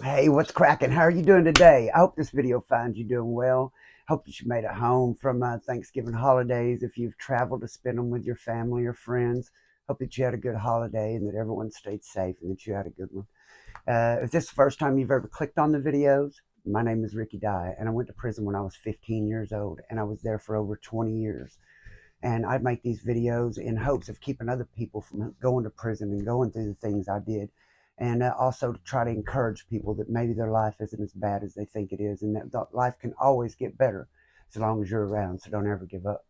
Hey, what's cracking? How are you doing today? I hope this video finds you doing well. Hope that you made it home from Thanksgiving holidays. If you've traveled to spend them with your family or friends, hope that you had a good holiday and that everyone stayed safe and that you had a good one. If this is the first time you've ever clicked on the videos, my name is Ricky Dye, and I went to prison when I was 15 years old, and I was there for over 20 years. And I'd make these videos in hopes of keeping other people from going to prison and going through the things I did. And also to try to encourage people that maybe their life isn't as bad as they think it is, and that life can always get better as long as you're around. So don't ever give up.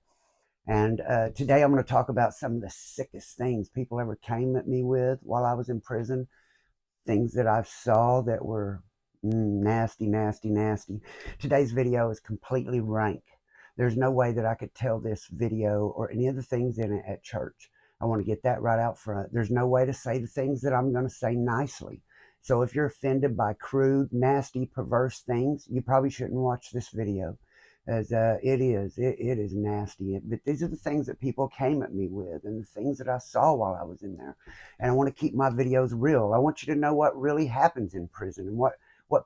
And today I'm going to talk about some of the sickest things people ever came at me with while I was in prison. Things that I saw that were nasty, nasty, nasty. Today's video is completely rank. There's no way that I could tell this video or any of the things in it at church. I want to get that right out front. There's no way to say the things that I'm going to say nicely. So if you're offended by crude, nasty, perverse things, you probably shouldn't watch this video, as it is nasty. But these are the things that people came at me with and the things that I saw while I was in there. And I want to keep my videos real. I want you to know what really happens in prison and what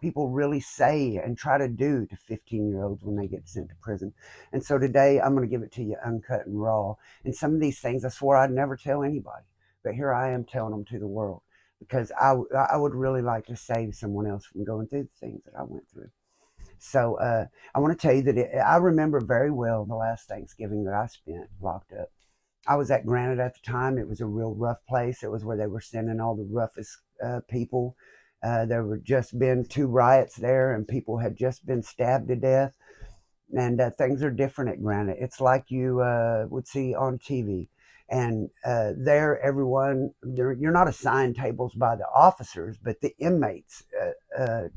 people really say and try to do to 15-year-olds when they get sent to prison. And so today I'm going to give it to you uncut and raw. And some of these things I swore I'd never tell anybody, but here I am telling them to the world because I would really like to save someone else from going through the things that I went through. So I want to tell you that I remember very well the last Thanksgiving that I spent locked up. I was at Granite at the time. It was a real rough place. It was where they were sending all the roughest people. There were just been two riots there, and people had just been stabbed to death. And things are different at Granite. It's like you would see on TV. And there, everyone, you're not assigned tables by the officers, but the inmates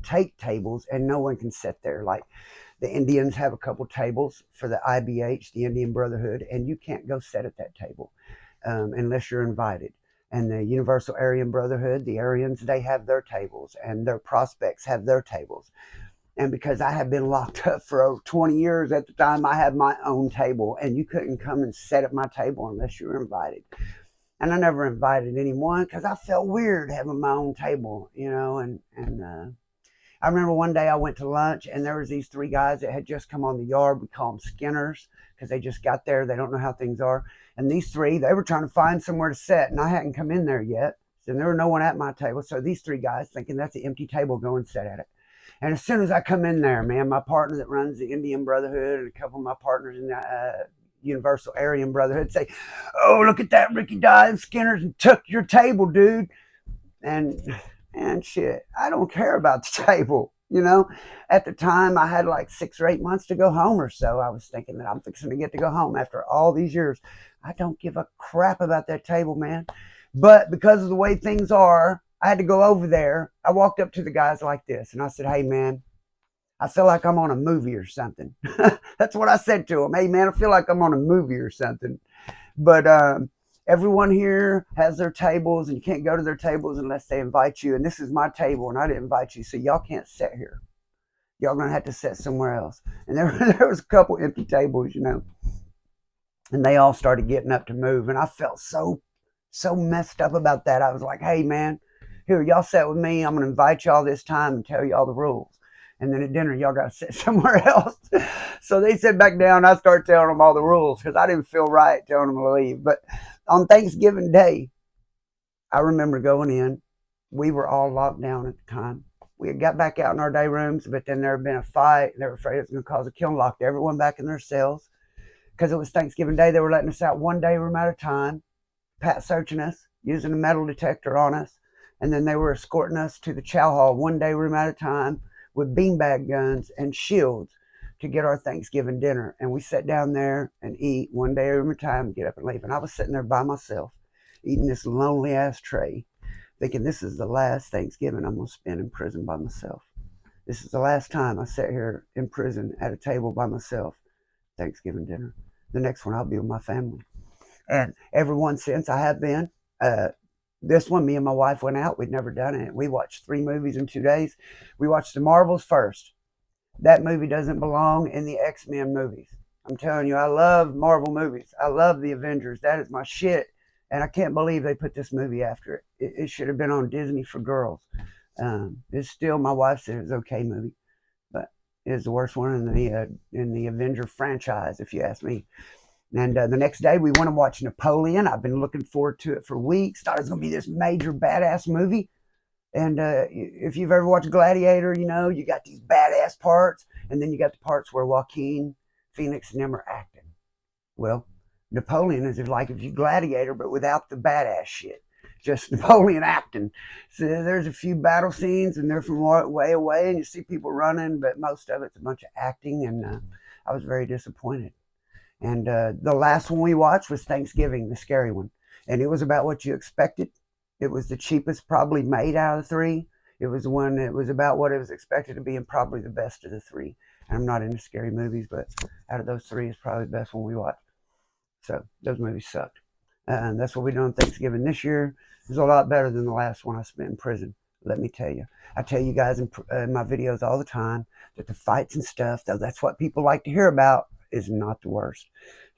take tables, and no one can sit there. Like the Indians have a couple tables for the IBH, the Indian Brotherhood, and you can't go sit at that table unless you're invited. And the Universal Aryan Brotherhood, the Aryans, they have their tables, and their prospects have their tables. And because I had been locked up for over 20 years at the time, I had my own table, and you couldn't come and sit at my table unless you were invited. And I never invited anyone because I felt weird having my own table, you know. And I remember one day I went to lunch, and there was these three guys that had just come on the yard. We call them skinners because they just got there. They don't know how things are. And these three, they were trying to find somewhere to sit, and I hadn't come in there yet. And there were no one at my table. So these three guys, thinking that's an empty table, go and sit at it. And as soon as I come in there, man, my partner that runs the Indian Brotherhood and a couple of my partners in the Universal Aryan Brotherhood say, "Oh, look at that, Ricky Dye and Skinner's and took your table, dude." And shit, I don't care about the table. You know, at the time I had like 6 or 8 months to go home or so. I was thinking that I'm fixing to get to go home after all these years. I don't give a crap about that table, man. But because of the way things are, I had to go over there. I walked up to the guys like this and I said, "Hey, man, I feel like I'm on a movie or something." That's what I said to them. "Hey, man, I feel like I'm on a movie or something." But everyone here has their tables, and you can't go to their tables unless they invite you. And this is my table, and I didn't invite you, so y'all can't sit here. Y'all gonna have to sit somewhere else. And there was a couple empty tables, you know. And they all started getting up to move, and I felt so messed up about that. I was like, "Hey, man, here, y'all sit with me. I'm gonna invite y'all this time and tell y'all the rules. And then at dinner, y'all got to sit somewhere else." So they sit back down. I start telling them all the rules because I didn't feel right telling them to leave. But on Thanksgiving Day, I remember going in. We were all locked down at the time. We had got back out in our day rooms, but then there had been a fight. They were afraid it was going to cause a killing. Locked everyone back in their cells because it was Thanksgiving Day. They were letting us out one day room at a time, pat searching us, using a metal detector on us, and then they were escorting us to the chow hall one day room at a time with beanbag guns and shields to get our Thanksgiving dinner. And we sat down there and eat one day at a time, get up and leave. And I was sitting there by myself, eating this lonely ass tray, thinking this is the last Thanksgiving I'm going to spend in prison by myself. This is the last time I sit here in prison at a table by myself, Thanksgiving dinner. The next one I'll be with my family. And every one since I have been. This one, me and my wife went out. We'd never done it. We watched 3 movies in 2 days. We watched the Marvels first. That movie doesn't belong in the X-Men movies. I'm telling you, I love Marvel movies. I love the Avengers. That is my shit. And I can't believe they put this movie after it. It should have been on Disney for girls. It's still, my wife said it's an okay movie, but it's the worst one in the Avenger franchise, if you ask me. And the next day we went and watched Napoleon. I've been looking forward to it for weeks. Thought it was going to be this major badass movie. And if you've ever watched Gladiator, you know, you got these badass parts, and then you got the parts where Joaquin Phoenix and them are acting. Well, Napoleon is like if you Gladiator, but without the badass shit. Just Napoleon acting. So there's a few battle scenes, and they're from way away, and you see people running, but most of it's a bunch of acting, and I was very disappointed. And the last one we watched was Thanksgiving, the scary one. And it was about what you expected. It was the cheapest probably made out of the three. It was the one that was about what it was expected to be and probably the best of the three. And I'm not into scary movies, but out of those three, it's probably the best one we watched. So those movies sucked. And that's what we're doing Thanksgiving this year. It was a lot better than the last one I spent in prison, let me tell you. I tell you guys in my videos all the time that the fights and stuff, though that's what people like to hear about, is not the worst.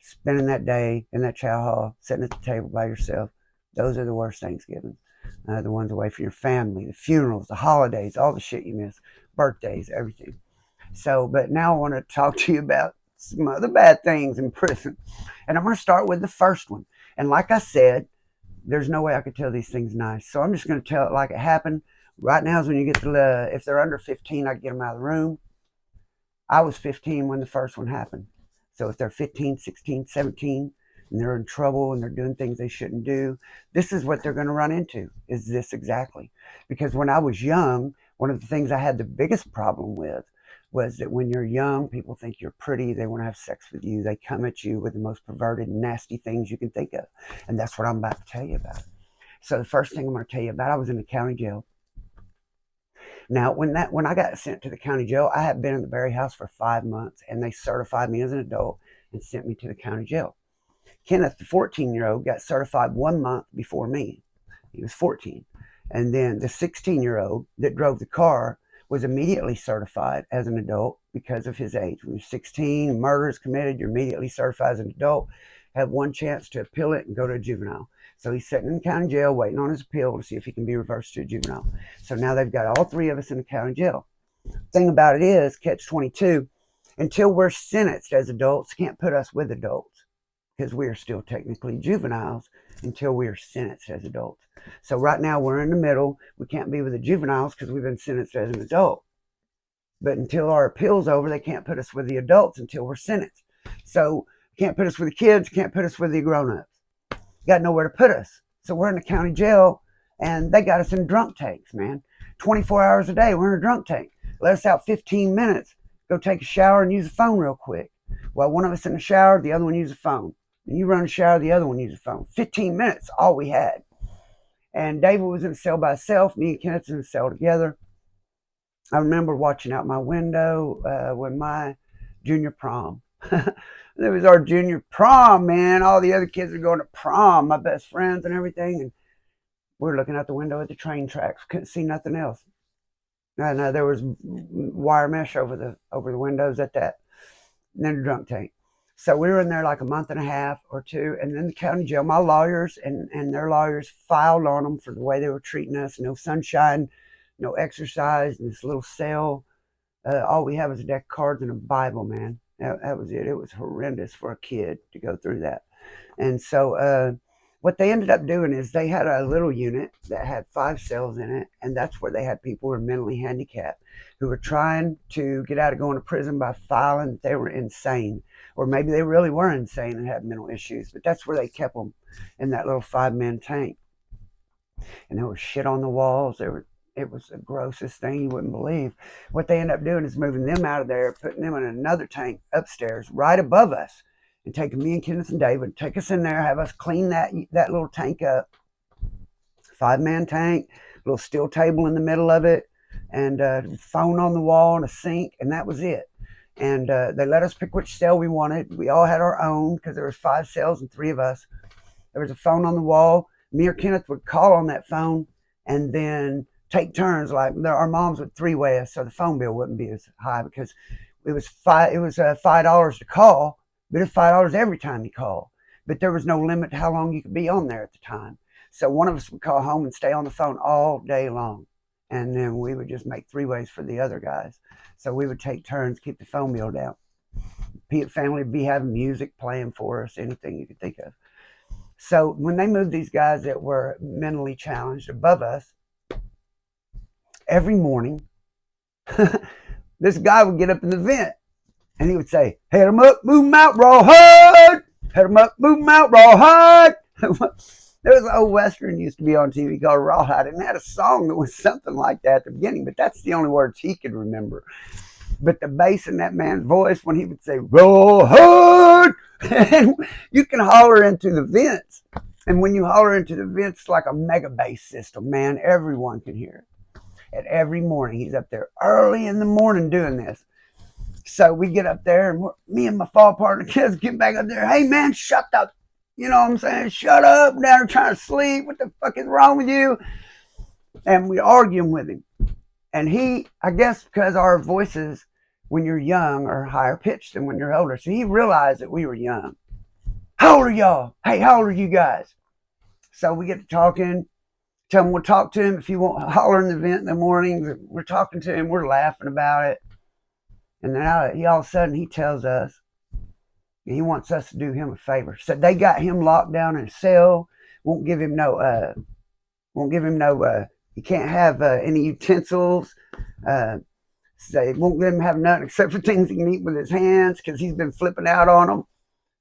Spending that day in that chow hall, sitting at the table by yourself, those are the worst Thanksgivings. The ones away from your family, the funerals, the holidays, all the shit you miss, birthdays, everything. So, but now I want to talk to you about some other bad things in prison. And I'm going to start with the first one. And like I said, there's no way I could tell these things nice. So I'm just going to tell it like it happened. Right now is when you get to, if they're under 15, I get them out of the room. I was 15 when the first one happened. So if they're 15, 16, 17, and they're in trouble and they're doing things they shouldn't do, this is what they're going to run into, is this exactly. Because when I was young, one of the things I had the biggest problem with was that when you're young, people think you're pretty, they want to have sex with you, they come at you with the most perverted, nasty things you can think of. And that's what I'm about to tell you about. So the first thing I'm going to tell you about, I was in the county jail. Now, when I got sent to the county jail, I had been in the Berry House for 5 months, and they certified me as an adult and sent me to the county jail. Kenneth, the 14-year-old, got certified 1 month before me. He was 14. And then the 16-year-old that drove the car was immediately certified as an adult because of his age. When you're 16, murder is committed, you're immediately certified as an adult, have one chance to appeal it and go to a juvenile. So he's sitting in the county jail waiting on his appeal to see if he can be reversed to a juvenile. So now they've got all three of us in the county jail. Thing about it is, catch-22, until we're sentenced as adults, can't put us with adults because we are still technically juveniles until we are sentenced as adults. So right now we're in the middle. We can't be with the juveniles because we've been sentenced as an adult. But until our appeal's over, they can't put us with the adults until we're sentenced. So can't put us with the kids, can't put us with the grown-ups. Got nowhere to put us. So we're in the county jail, and they got us in drunk tanks, man. 24 hours a day, we're in a drunk tank. Let us out 15 minutes, go take a shower and use the phone real quick. While one of us in the shower, the other one use the phone. And you run the shower, the other one use the phone. 15 minutes, all we had. And David was in the cell by himself. Me and Kenneth in the cell together. I remember watching out my window when my junior prom. It was our junior prom, man. All the other kids were going to prom, my best friends and everything. And we were looking out the window at the train tracks. Couldn't see nothing else. And there was wire mesh over the windows at that. And then a drunk tank. So we were in there like a month and a half or two. And then the county jail, my lawyers and their lawyers filed on them for the way they were treating us. No sunshine, no exercise, in this little cell. All we had was a deck of cards and a Bible, man. That was it. It was horrendous for a kid to go through that. And so what they ended up doing is they had a little unit that had 5 cells in it, and that's where they had people who were mentally handicapped who were trying to get out of going to prison by filing that they were insane, or maybe they really were insane and had mental issues. But that's where they kept them, in that little 5-man tank. And there was shit on the walls. It was the grossest thing you wouldn't believe. What they end up doing is moving them out of there, putting them in another tank upstairs right above us, and taking me and Kenneth and David, take us in there, have us clean that little tank up. 5-man tank, little steel table in the middle of it, and a phone on the wall and a sink, and that was it. And they let us pick which cell we wanted. We all had our own because there was 5 cells and 3 of us. There was a phone on the wall. Me or Kenneth would call on that phone and then take turns. Like our moms would 3-way us, so the phone bill wouldn't be as high because it was $5 to call, but it's $5 every time you call. But there was no limit to how long you could be on there at the time. So one of us would call home and stay on the phone all day long. and then we would just make three-ways for the other guys. So we would take turns, keep the phone bill down. Family would be having music playing for us, anything you could think of. So when they moved these guys that were mentally challenged above us, every morning, this guy would get up in the vent and he would say, head them up, move them out, rawhide. Head them up, move them out, rawhide. There was an old Western used to be on TV called Rawhide, and it had a song that was something like that at the beginning, but that's the only words he could remember. But the bass in that man's voice when he would say, Rawhide, and you can holler into the vents. And when you holler into the vents, it's like a mega bass system, man. Everyone can hear it. And every morning, he's up there early in the morning doing this. So we get up there, and me and my fall partner kids get back up there. Hey, man, shut up. You know what I'm saying? Shut up. Now they're trying to sleep. What the fuck is wrong with you? And we arguing with him. And he, I guess because our voices when you're young are higher pitched than when you're older. So he realized that we were young. How old are y'all? Hey, how old are you guys? So we get to talking. Tell him we'll talk to him if he won't holler in the vent in the mornings. We're talking to him. We're laughing about it. And then he all of a sudden he tells us, he wants us to do him a favor. So they got him locked down in a cell. Won't give him no. He can't have any utensils. So they won't let him have nothing except for things he can eat with his hands because he's been flipping out on them.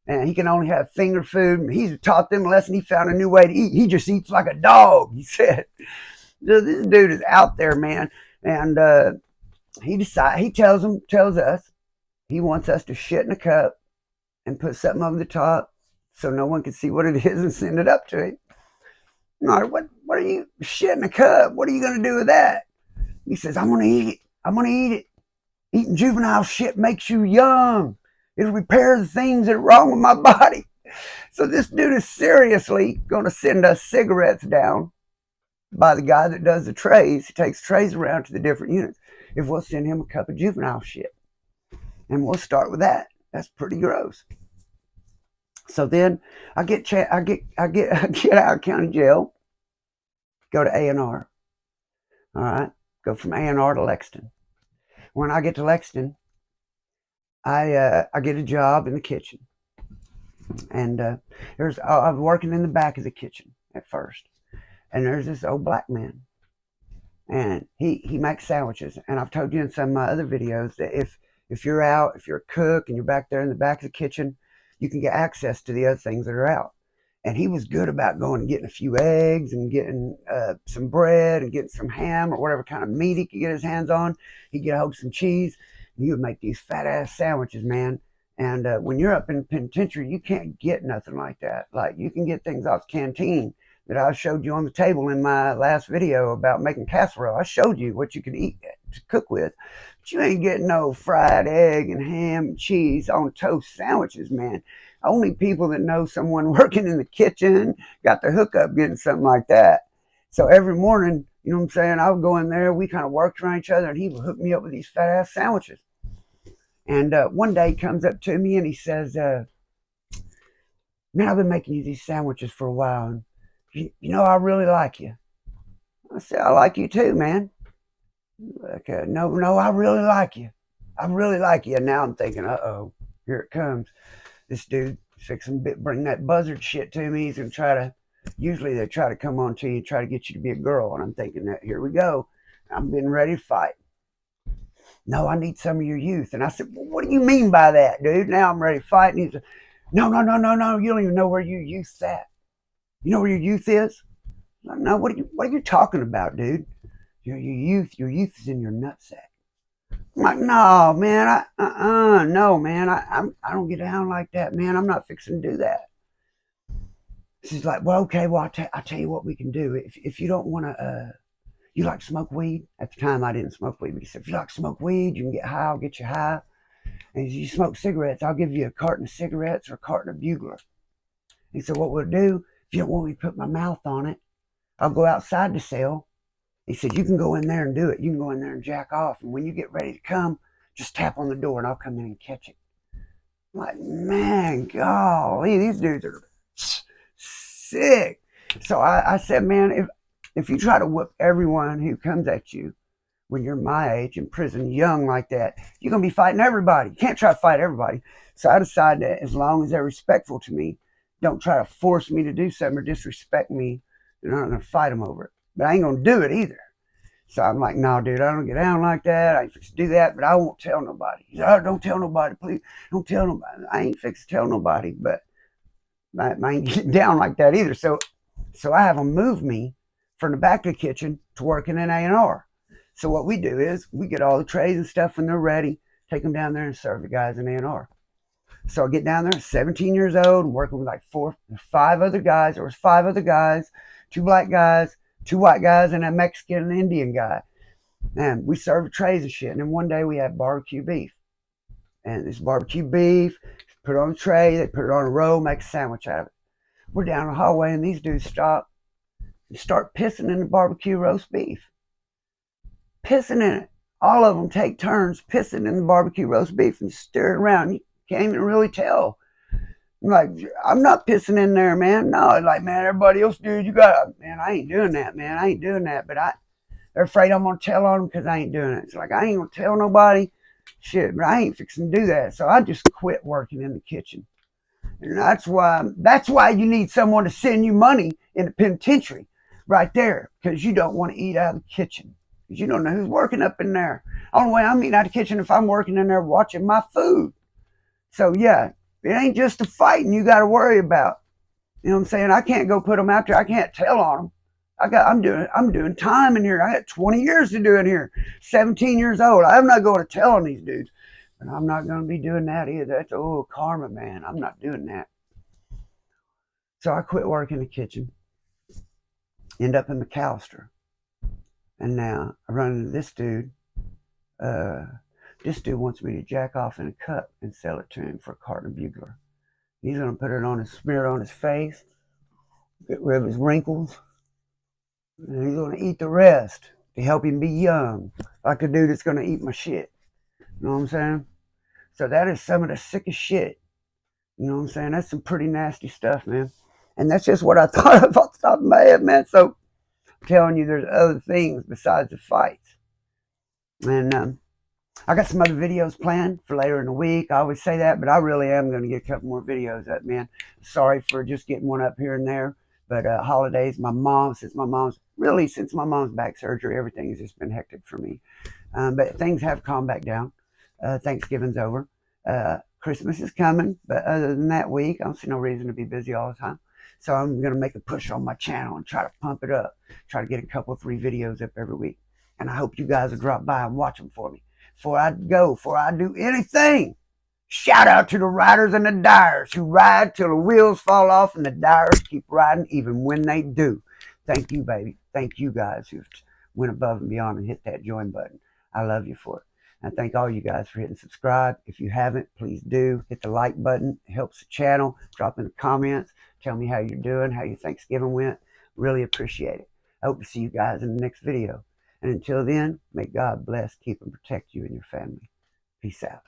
And he can only have finger food. He's taught them a lesson. He found a new way to eat. He just eats like a dog, he said. This dude is out there, man. And he tells us he wants us to shit in a cup and put something over the top so no one can see what it is and send it up to him. I'm like, what are you, shit in a cup? What are you going to do with that? He says, I'm going to eat it. I'm going to eat it. Eating juvenile shit makes you young. It'll repair the things that are wrong with my body. So this dude is seriously going to send us cigarettes down by the guy that does the trays. He takes trays around to the different units. If we'll send him a cup of juvenile shit. And we'll start with that. That's pretty gross. So then I get out of county jail, go to A&R. All right, go from A&R to Lexington. When I get to Lexington, I get a job in the kitchen, and I was working in the back of the kitchen at first, and there's this old black man, and he makes sandwiches. And I've told you in some of my other videos that if you're out, if you're a cook and you're back there in the back of the kitchen, you can get access to the other things that are out. And he was good about going and getting a few eggs and getting some bread and getting some ham or whatever kind of meat he could get his hands on. He'd get a hold of some cheese. And he would make these fat ass sandwiches, man. And when you're up in the penitentiary, you can't get nothing like that. Like, you can get things off the canteen that I showed you on the table in my last video about making casserole. I showed you what you could eat to cook with. But you ain't getting no fried egg and ham and cheese on toast sandwiches, man. Only people that know someone working in the kitchen got the hookup getting something like that. So every morning, you know what I'm saying, I would go in there, we kind of worked around each other, and he would hook me up with these fat ass sandwiches. And one day he comes up to me and he says, man, I've been making you these sandwiches for a while, and you know, I really like you. I said, I like you too, man. Like, no, I really like you. I really like you. And now I'm thinking, uh-oh, here it comes. This dude fixing to bring that buzzard shit to me. He's going to try to, usually they try to come on to you, try to get you to be a girl. And I'm thinking that, here we go. I'm getting ready to fight. No, I need some of your youth. And I said, well, what do you mean by that, dude? Now I'm ready to fight. And he said, no. You don't even know where your youth's at. You know where your youth is? Like, no, what are you talking about, dude? Your youth is in your nutsack. I'm like, no, man, no, man, I don't get down like that, man. I'm not fixing to do that. She's like, well, okay, well, I'll tell you what we can do. If you don't want to, you like to smoke weed? At the time, I didn't smoke weed, but he said, if you like to smoke weed, you can get high, I'll get you high. And if you smoke cigarettes, I'll give you a carton of cigarettes or a carton of Bugler. He said, what we'll do, if you don't want me to put my mouth on it, I'll go outside the cell. He said, you can go in there and do it. You can go in there and jack off. And when you get ready to come, just tap on the door and I'll come in and catch it. I'm like, man, golly, these dudes are sick. So I said, man, If you try to whoop everyone who comes at you when you're my age in prison, young like that, you're going to be fighting everybody. You can't try to fight everybody. So I decided that as long as they're respectful to me, don't try to force me to do something or disrespect me, then I'm not going to fight them over it. But I ain't going to do it either. So I'm like, no, dude, I don't get down like that. I ain't fix to do that, but I won't tell nobody. He said, oh, don't tell nobody, please. Don't tell nobody. I ain't fix to tell nobody, but I ain't getting down like that either. So I have them move me from the back of the kitchen to working in A&R. So what we do is we get all the trays and stuff when they're ready, take them down there and serve the guys in A&R. So I get down there, 17 years old, and working with like 5 other guys. There was 5 other guys, 2 black guys, 2 white guys, and a Mexican and Indian guy. And we served trays and shit. And then one day we had BBQ beef. And this BBQ beef, put it on a tray, they put it on a roll, make a sandwich out of it. We're down the hallway, and these dudes stop and start pissing in the barbecue roast beef. Pissing in it. All of them take turns pissing in the barbecue roast beef and stir it around. You can't even really tell. I'm like, I'm not pissing in there, man. No, it's like, man, everybody else, dude, you got, man, I ain't doing that, man. I ain't doing that. But they're afraid I'm going to tell on them because I ain't doing it. It's like, I ain't going to tell nobody. Shit, but I ain't fixing to do that. So I just quit working in the kitchen. And that's why you need someone to send you money in the penitentiary right there, because you don't want to eat out of the kitchen. Because you don't know who's working up in there. Only way I'm eating out of the kitchen if I'm working in there watching my food. So yeah, it ain't just the fighting you got to worry about. You know what I'm saying? I can't go put them out there. I can't tell on them. I'm doing time in here. I got 20 years to do in here. 17 years old. I'm not going to tell on these dudes. But I'm not going to be doing that either. That's karma, man. I'm not doing that. So I quit working in the kitchen. End up in McAllister. And now I run into this dude. This dude wants me to jack off in a cup and sell it to him for a carton of Bugler. He's going to put it on his, smear it on his face, get rid of his wrinkles, and he's going to eat the rest to help him be young, like the dude that's going to eat my shit. You know what I'm saying? So that is some of the sickest shit. You know what I'm saying? That's some pretty nasty stuff, man. And that's just what I thought of off the top of my head, man. So I'm telling you, there's other things besides the fights. And I got some other videos planned for later in the week. I always say that, but I really am going to get a couple more videos up, man. Sorry for just getting one up here and there. But holidays, since my mom's back surgery, everything has just been hectic for me. But things have calmed back down. Thanksgiving's over. Christmas is coming, but other than that week, I don't see no reason to be busy all the time. So I'm going to make a push on my channel and try to pump it up. Try to get a couple, 3 videos up every week. And I hope you guys will drop by and watch them for me. Before I do anything, shout out to the riders and the dyers who ride till the wheels fall off and the dyers keep riding even when they do. Thank you, baby. Thank you guys who've went above and beyond and hit that join button. I love you for it. And thank all you guys for hitting subscribe. If you haven't, please do. Hit the like button. It helps the channel. Drop in the comments. Tell me how you're doing, how your Thanksgiving went. Really appreciate it. I hope to see you guys in the next video. And until then, may God bless, keep, and protect you and your family. Peace out.